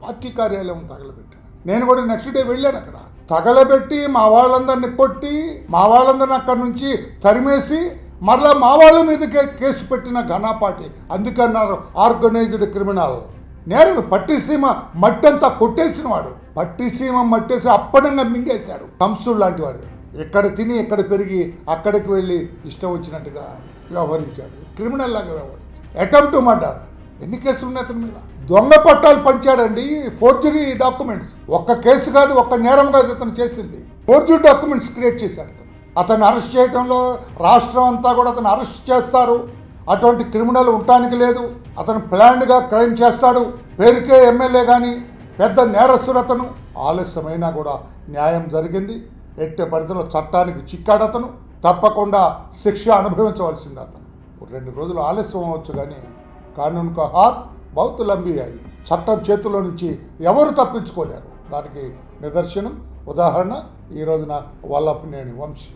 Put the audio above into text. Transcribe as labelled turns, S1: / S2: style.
S1: Party కార్యాలయం తగలబెట్టారు. నేను కూడా నెక్స్ట్ డే వెళ్ళాను. అక్కడ తగలబెట్టి మా వాళ్ళందరినీ కొట్టి మా వాళ్ళందరినీ అక్కడి నుంచి తరిమేసి మరలా మా వాళ్ళ మీదకే కేసు పెట్టిన ఘనాపాటి. అందుకన్నారు ఆర్గనైజ్డ్ క్రిమినల్. నేరం పట్టిసీమ మట్టంతా కొట్టేసిన వాడు, పట్టిసీమ మట్టేసి అప్పనంగా మింగేశాడు. కంసుడు లాంటి వాడు. ఎక్కడ తిని ఎక్కడ పెరిగి అక్కడికి వెళ్ళి ఇష్టం వచ్చినట్టుగా వ్యవహరించాడు. క్రిమినల్ లాగా వ్యవహరించాడు. Attempt to murder. ఎన్ని కేసులు ఉన్నాయి అతని మీద? దొంగ పట్టాలు పంచాడండి. Forgery documents. ఒక్క కేసు కాదు, ఒక్క నేరం కాదు అతను చేసింది. ఫోర్జరీ డాక్యుమెంట్స్ క్రియేట్ చేశాడు. అతను అరెస్ట్ చేయడంలో రాష్ట్రం అంతా కూడా అతను అరెస్ట్ చేస్తారు. అటువంటి క్రిమినల్ ఉండటానికి లేదు. అతను ప్లాన్డ్గా క్రైమ్ చేస్తాడు. పేరుకే ఎమ్మెల్యే కానీ పెద్ద నేరస్తుడు అతను. ఆలస్యమైనా కూడా న్యాయం జరిగింది. ఎట్టే పరిధిలో చట్టానికి చిక్కాడు అతను. తప్పకుండా శిక్ష అనుభవించవలసింది అతను. 2 రోజులు ఆలస్యం అవ్వచ్చు కానీ కానూన్ కా హాత్ బహుత్ లంబీ అయ్యి చట్టం చేతుల్లో నుంచి ఎవరు తప్పించుకోలేరు. దానికి నిదర్శనం ఉదాహరణ ఈ రోజున వల్లభనేని వంశీ.